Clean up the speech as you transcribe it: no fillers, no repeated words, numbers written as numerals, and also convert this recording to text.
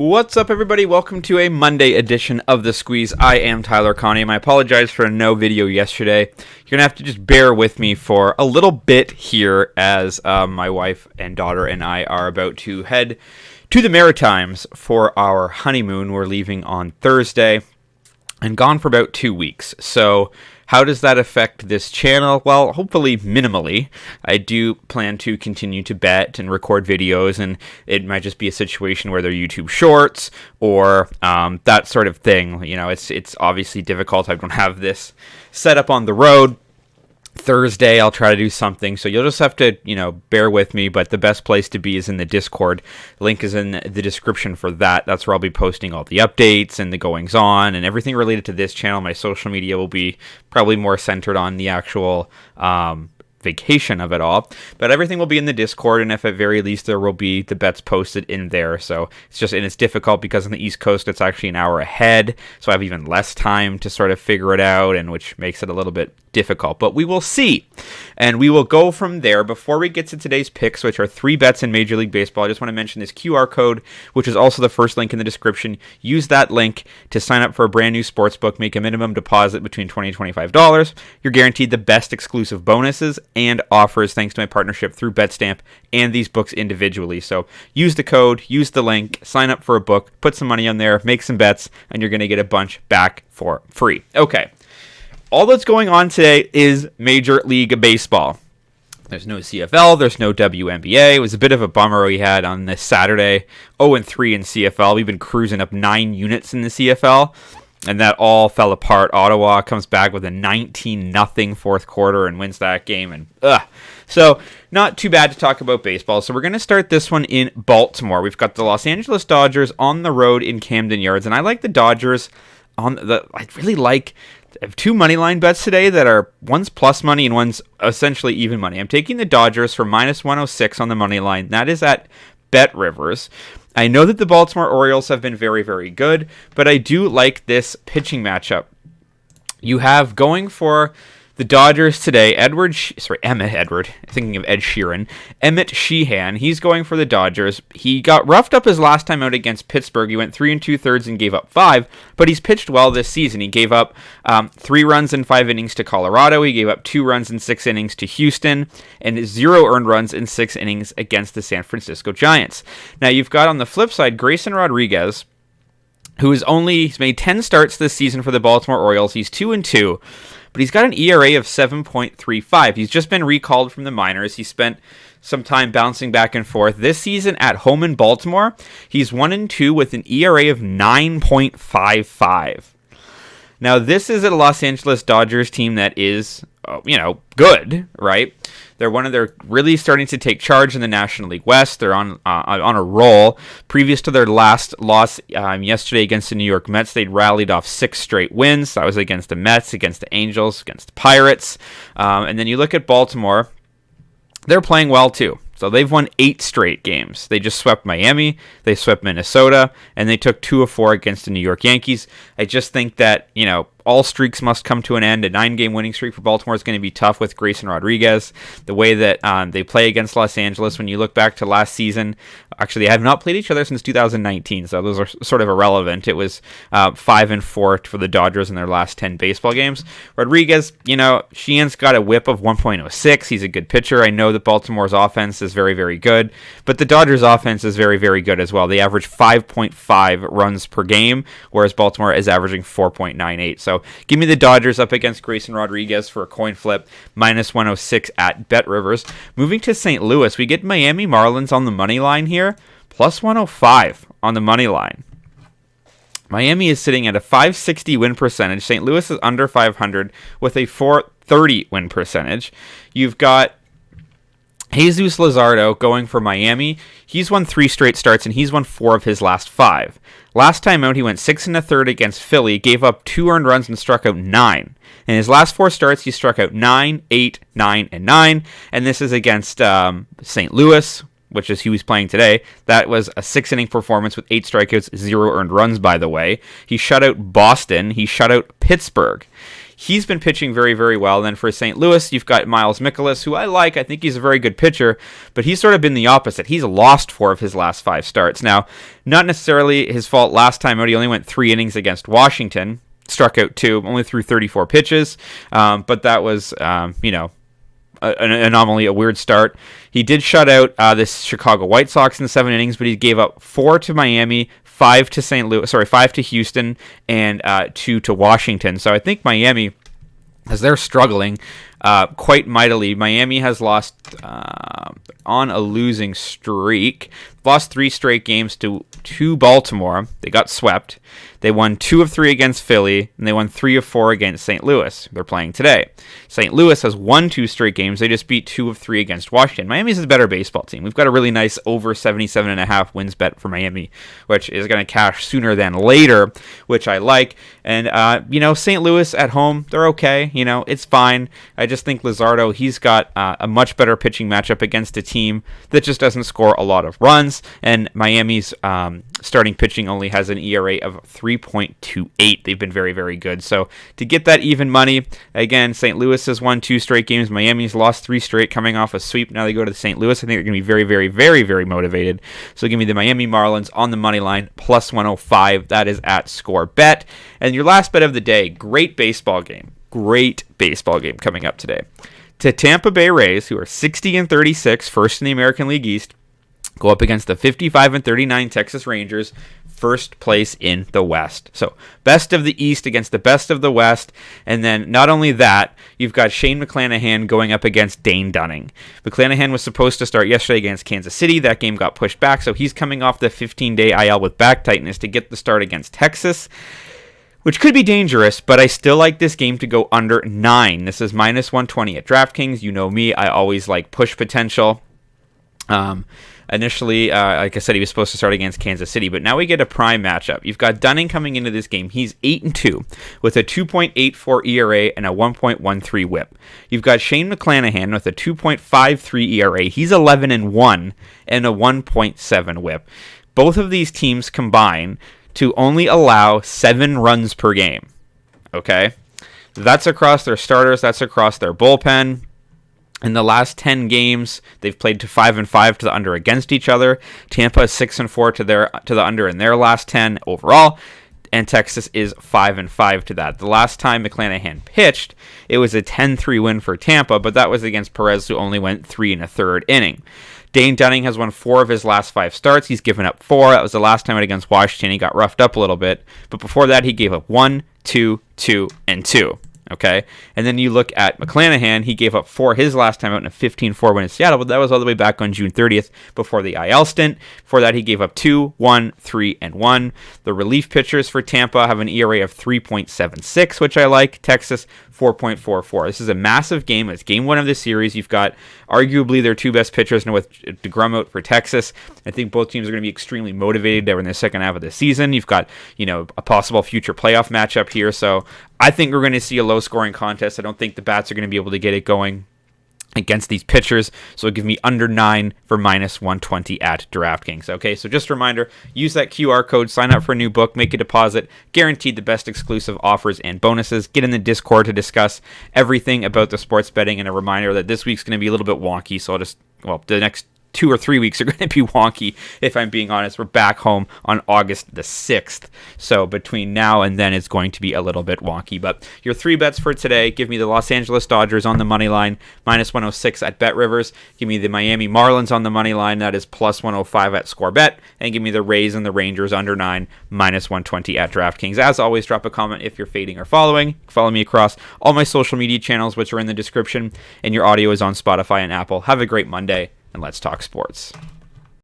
What's up, everybody? Welcome to a Monday edition of The Squeeze. I am Tyler Connie. I apologize for no video yesterday. You're going to have to just bear with me for a little bit here as my wife and daughter and I are about to head to the Maritimes for our honeymoon. We're leaving on Thursday and gone for about 2 weeks. So how does that affect this channel? Well, hopefully minimally. I do plan to continue to bet and record videos, and it might just be a situation where they're YouTube shorts or that sort of thing. You know, it's obviously difficult. I don't have this set up on the road. Thursday I'll try to do something, so you'll just have to, bear with me, but the best place to be is in the Discord. Link is in the description for that. That's where I'll be posting all the updates and the goings on and everything related to this channel. My social media will be probably more centered on the actual vacation of it all, but everything will be in the Discord, and if at very least there will be the bets posted in there. So it's difficult because on the East Coast it's actually an hour ahead, so I have even less time to sort of figure it out, and which makes it a little bit difficult, but we will see, and we will go from there. Before we get to today's picks, which are 3 bets in Major League Baseball, I just want to mention this QR code, which is also the first link in the description. Use that link to sign up for a brand new sportsbook. Make a minimum deposit between $20 and $25. You're guaranteed the best exclusive bonuses and offers thanks to my partnership through BetStamp and these books individually. So use the code, use the link, sign up for a book, put some money on there, make some bets, and you're going to get a bunch back for free. Okay. All that's going on today is Major League Baseball. There's no CFL, there's no WNBA. It was a bit of a bummer we had on this Saturday. 0-3 in CFL. We've been cruising up 9 units in the CFL, and that all fell apart. Ottawa comes back with a 19-0 fourth quarter and wins that game. And So not too bad to talk about baseball. So we're going to start this one in Baltimore. We've got the Los Angeles Dodgers on the road in Camden Yards, and I like the Dodgers I really like. I have 2 money line bets today that are one's plus money and one's essentially even money. I'm taking the Dodgers for minus 106 on the money line. That is at Bet Rivers. I know that the Baltimore Orioles have been very, very good, but I do like this pitching matchup. You have going for the Dodgers today, Emmett Sheehan. He's going for the Dodgers. He got roughed up his last time out against Pittsburgh. He went 3 2/3 and gave up 5, but he's pitched well this season. He gave up 3 runs in 5 innings to Colorado. He gave up 2 runs in 6 innings to Houston, and 0 earned runs in 6 innings against the San Francisco Giants. Now you've got on the flip side Grayson Rodriguez, he's made 10 starts this season for the Baltimore Orioles. He's 2-2. But he's got an ERA of 7.35. He's just been recalled from the minors. He spent some time bouncing back and forth. This season at home in Baltimore, he's 1-2 with an ERA of 9.55. Now, this is a Los Angeles Dodgers team that is, good, right? They're really starting to take charge in the National League West. They're on a roll. Previous to their last loss yesterday against the New York Mets, they'd rallied off 6 straight wins. That was against the Mets, against the Angels, against the Pirates. And then you look at Baltimore, they're playing well too. So they've won 8 straight games. They just swept Miami, they swept Minnesota, and they took 2 of 4 against the New York Yankees. I just think that, all streaks must come to an end. A 9-game winning streak for Baltimore is going to be tough with Grayson Rodriguez. The way that they play against Los Angeles, when you look back to last season, actually they have not played each other since 2019, so those are sort of irrelevant. It was 5-4 for the Dodgers in their last 10 baseball games. Rodriguez, Sheehan's got a whip of 1.06. He's a good pitcher. I know that Baltimore's offense is very, very good, but the Dodgers' offense is very, very good as well. They average 5.5 runs per game, whereas Baltimore is averaging 4.98. So give me the Dodgers up against Grayson Rodriguez for a coin flip, minus 106 at Bet Rivers. Moving to St. Louis, we get Miami Marlins on the money line here, plus 105 on the money line. Miami is sitting at a 560 win percentage. St. Louis is under 500 with a 430 win percentage. You've got Jesus Luzardo going for Miami. He's won 3 straight starts, and he's won 4 of his last 5. Last time out, he went 6 1/3 against Philly, gave up 2 earned runs, and struck out 9. In his last 4 starts, he struck out 9, 8, 9, and 9. And this is against St. Louis, which is who he's playing today. That was a 6-inning performance with 8 strikeouts, 0 earned runs, by the way. He shut out Boston. He shut out Pittsburgh. he's been pitching very, very well. And then for St. Louis, you've got Miles Mikolas, who I like. I think he's a very good pitcher, but he's sort of been the opposite. He's lost 4 of his last 5 starts. Now, not necessarily his fault last time out. He only went 3 innings against Washington, struck out 2, only threw 34 pitches, but that was, an anomaly, a weird start. He did shut out this Chicago White Sox in 7 innings, but he gave up 4 to Miami, 5 to Houston, and 2 to Washington. So I think Miami, as they're struggling quite mightily, Miami has lost on a losing streak. Lost 3 straight games to Baltimore. They got swept. They won 2 of 3 against Philly, and they won 3 of 4 against St. Louis. They're playing today. St. Louis has won 2 straight games. They just beat 2 of 3 against Washington. Miami's a better baseball team. We've got a really nice over 77.5 wins bet for Miami, which is going to cash sooner than later, which I like. And, St. Louis at home, they're okay. It's fine. I just think Luzardo, he's got a much better pitching matchup against a team that just doesn't score a lot of runs. And Miami's starting pitching only has an ERA of 3.28. They've been very, very good. So to get that even money, again, St. Louis has won 2 straight games. Miami's lost 3 straight coming off a sweep. Now they go to St. Louis. I think they're going to be very, very, very, very motivated. So give me the Miami Marlins on the money line, plus 105. That is at Score Bet. And your last bet of the day, great baseball game. Great baseball game coming up today. To Tampa Bay Rays, who are 60-36, first in the American League East, go up against the 55-39 Texas Rangers, first place in the West. So best of the East against the best of the West. And then not only that, you've got Shane McClanahan going up against Dane Dunning. McClanahan was supposed to start yesterday against Kansas City. That game got pushed back, so he's coming off the 15-day IL with back tightness to get the start against Texas, which could be dangerous, but I still like this game to go under 9. This is minus 120 at DraftKings. You know me, I always like push potential. Initially, like I said, he was supposed to start against Kansas City, but now we get a prime matchup. You've got Dunning coming into this game. He's 8-2 with a 2.84 ERA and a 1.13 WHIP. You've got Shane McClanahan with a 2.53 ERA. He's 11-1 and a 1.7 WHIP. Both of these teams combine to only allow 7 runs per game. Okay? That's across their starters. That's across their bullpen. In the last 10 games, they've played to 5-5 to the under against each other. Tampa is 6-4 to the under in their last 10 overall, and Texas is 5-5 to that. The last time McClanahan pitched, it was a 10-3 win for Tampa, but that was against Perez, who only went 3 1/3 inning. Dane Dunning has won 4 of his last 5 starts. He's given up 4. That was the last time out against Washington. He got roughed up a little bit, but before that, he gave up 1, 2, 2, and 2. Okay, and then you look at McClanahan. He gave up 4 his last time out in a 15-4 win in Seattle, but that was all the way back on June 30th before the IL stint. Before that, he gave up 2, 1, 3, and 1. The relief pitchers for Tampa have an ERA of 3.76, which I like. Texas, 4.44. This is a massive game. It's game 1 of the series. You've got arguably their 2 best pitchers, now with DeGrom out for Texas. I think both teams are going to be extremely motivated there in the second half of the season. You've got, a possible future playoff matchup here. So I think we're going to see a low-scoring contest. I don't think the bats are going to be able to get it going against these pitchers, so give me under 9 for minus 120 at DraftKings. Okay, so just a reminder, use that QR code, sign up for a new book, make a deposit, guaranteed the best exclusive offers and bonuses. Get in the Discord to discuss everything about the sports betting, and a reminder that this week's going to be a little bit wonky, so the next 2 or 3 weeks are going to be wonky, if I'm being honest. We're back home on August the 6th, so between now and then it's going to be a little bit wonky. But your 3 bets for today, give me the Los Angeles Dodgers on the money line, minus 106 at Bet Rivers. Give me the Miami Marlins on the money line, that is plus 105 at Score Bet. And give me the Rays and the Rangers under 9, minus 120 at DraftKings. As always, drop a comment if you're fading or following. Follow me across all my social media channels, which are in the description, and your audio is on Spotify and Apple. Have a great Monday, and let's talk sports.